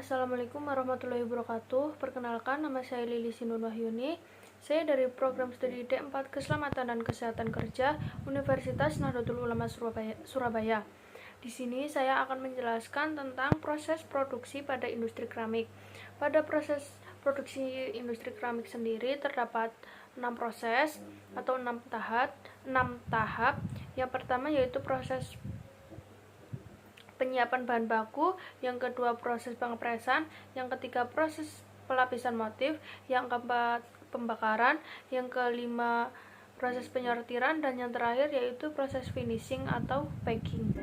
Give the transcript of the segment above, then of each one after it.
Assalamualaikum warahmatullahi wabarakatuh. Perkenalkan, nama saya Lili Sinun Wahyuni. Saya dari program studi D4 Keselamatan dan Kesehatan Kerja Universitas Nahdlatul Ulama Surabaya. Di sini saya akan menjelaskan tentang proses produksi pada industri keramik. Pada proses produksi industri keramik sendiri terdapat 6 proses atau 6 tahap. Yang pertama yaitu proses penyiapan bahan baku, yang kedua proses pengepresan, yang ketiga proses pelapisan motif, yang keempat pembakaran, yang kelima proses penyortiran, dan yang terakhir yaitu proses finishing atau packing.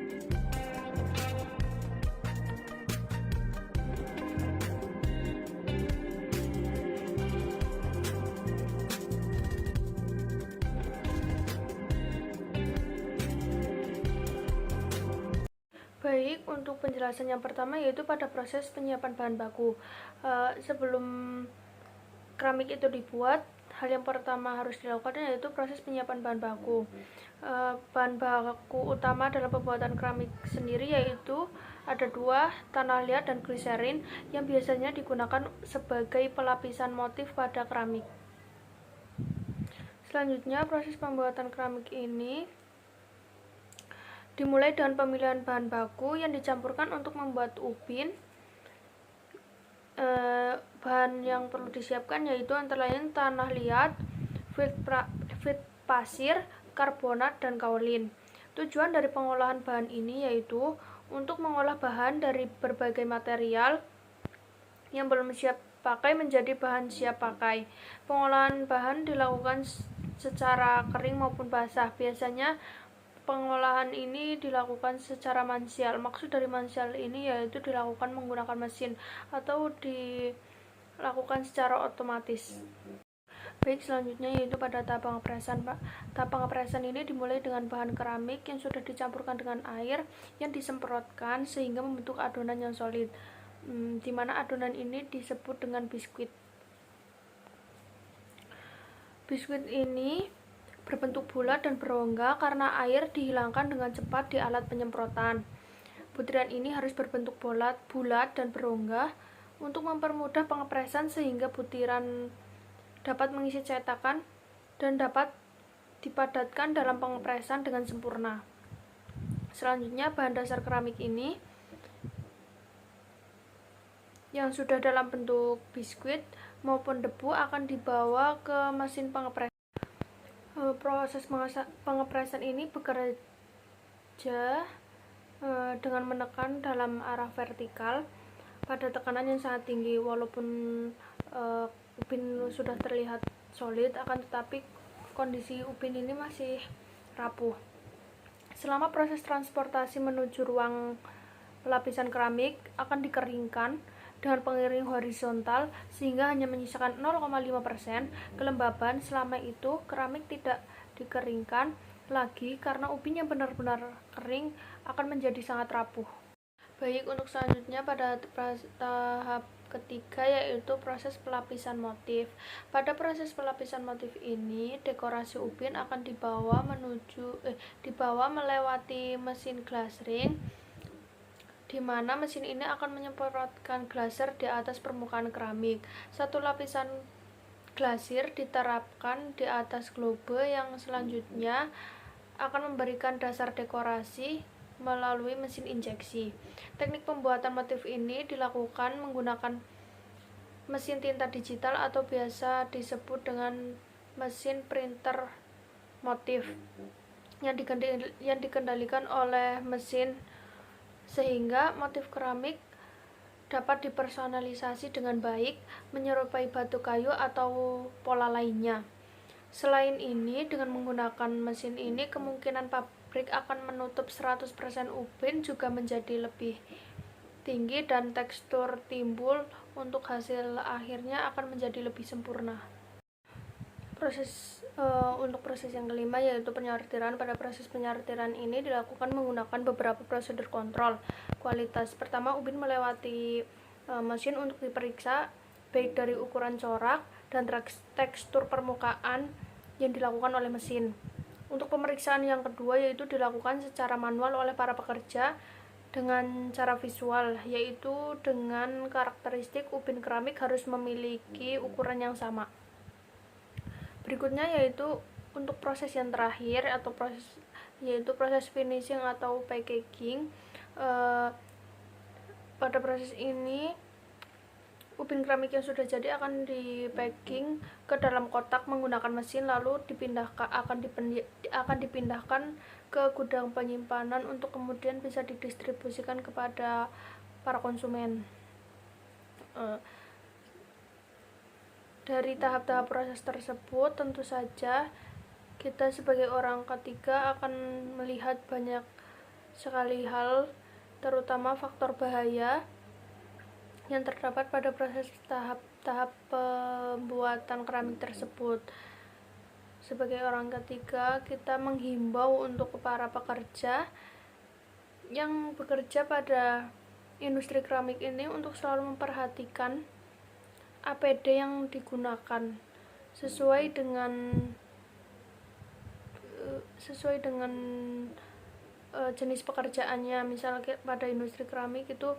Baik, untuk penjelasan yang pertama yaitu pada proses penyiapan bahan baku. Sebelum keramik itu dibuat, hal yang pertama harus dilakukan yaitu proses penyiapan bahan baku. Bahan baku utama dalam pembuatan keramik sendiri yaitu ada 2, tanah liat dan gliserin, yang biasanya digunakan sebagai pelapisan motif pada keramik. Selanjutnya, proses pembuatan keramik ini dimulai dengan pemilihan bahan baku yang dicampurkan untuk membuat ubin. Bahan yang perlu disiapkan yaitu antara lain tanah liat, frit pasir, karbonat, dan kaolin. Tujuan dari pengolahan bahan ini yaitu untuk mengolah bahan dari berbagai material yang belum siap pakai menjadi bahan siap pakai. Pengolahan bahan dilakukan secara kering maupun basah. Biasanya pengolahan ini dilakukan secara manusial. Maksud dari manusial ini yaitu dilakukan menggunakan mesin atau dilakukan secara otomatis. Baik, selanjutnya yaitu pada tahap pengepresan. Tahap pengepresan ini dimulai dengan bahan keramik yang sudah dicampurkan dengan air yang disemprotkan sehingga membentuk adonan yang solid, di mana adonan ini disebut dengan biskuit. Biskuit ini berbentuk bulat dan berongga karena air dihilangkan dengan cepat di alat penyemprotan. Butiran ini harus berbentuk bulat dan berongga untuk mempermudah pengepresan sehingga butiran dapat mengisi cetakan dan dapat dipadatkan dalam pengepresan dengan sempurna. Selanjutnya, bahan dasar keramik ini yang sudah dalam bentuk biskuit maupun debu akan dibawa ke mesin pengepresan. Proses pengepresan ini bekerja dengan menekan dalam arah vertikal pada tekanan yang sangat tinggi. Walaupun ubin sudah terlihat solid, akan tetapi kondisi ubin ini masih rapuh. Selama proses transportasi menuju ruang pelapisan keramik akan dikeringkan dengan pengiring horizontal sehingga hanya menyisakan 0,5% kelembaban. Selama itu keramik tidak dikeringkan lagi karena ubin yang benar-benar kering akan menjadi sangat rapuh. Baik, untuk selanjutnya pada tahap ketiga yaitu proses pelapisan motif. Pada proses pelapisan motif ini, dekorasi ubin akan dibawa melewati mesin glasring, di mana mesin ini akan menyemprotkan glaser di atas permukaan keramik. Satu lapisan glasir diterapkan di atas globe yang selanjutnya akan memberikan dasar dekorasi melalui mesin injeksi. Teknik pembuatan motif ini dilakukan menggunakan mesin tinta digital atau biasa disebut dengan mesin printer motif yang dikendalikan oleh mesin, sehingga motif keramik dapat dipersonalisasi dengan baik menyerupai batu kayu atau pola lainnya. Selain ini, dengan menggunakan mesin ini, kemungkinan pabrik akan menutup 100% ubin juga menjadi lebih tinggi dan tekstur timbul untuk hasil akhirnya akan menjadi lebih sempurna. Untuk proses yang kelima yaitu penyortiran. Pada proses penyortiran ini dilakukan menggunakan beberapa prosedur kontrol kualitas. Pertama, ubin melewati mesin untuk diperiksa baik dari ukuran corak dan tekstur permukaan yang dilakukan oleh mesin. Untuk pemeriksaan yang kedua yaitu dilakukan secara manual oleh para pekerja dengan cara visual, yaitu dengan karakteristik ubin keramik harus memiliki ukuran yang sama. Berikutnya yaitu untuk proses yang terakhir atau proses finishing atau packaging. Pada proses ini ubin keramik yang sudah jadi akan di-packing ke dalam kotak menggunakan mesin, lalu akan dipindahkan ke gudang penyimpanan untuk kemudian bisa didistribusikan kepada para konsumen. Dari tahap-tahap proses tersebut, tentu saja kita sebagai orang ketiga akan melihat banyak sekali hal, terutama faktor bahaya yang terdapat pada proses tahap-tahap pembuatan keramik tersebut. Sebagai orang ketiga, kita menghimbau untuk para pekerja yang bekerja pada industri keramik ini untuk selalu memperhatikan APD yang digunakan sesuai dengan jenis pekerjaannya. Misalnya pada industri keramik itu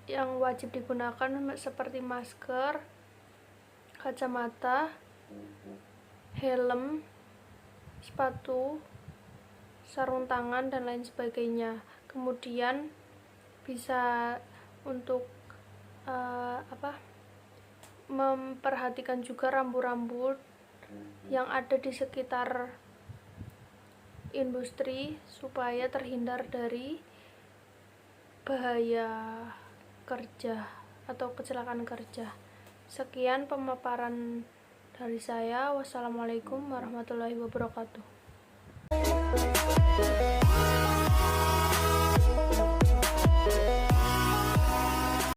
yang wajib digunakan seperti masker, kacamata, helm, sepatu, sarung tangan, dan lain sebagainya. Kemudian bisa untuk memperhatikan juga rambu-rambu yang ada di sekitar industri supaya terhindar dari bahaya kerja atau kecelakaan kerja. Sekian pemaparan dari saya. Wassalamualaikum warahmatullahi wabarakatuh.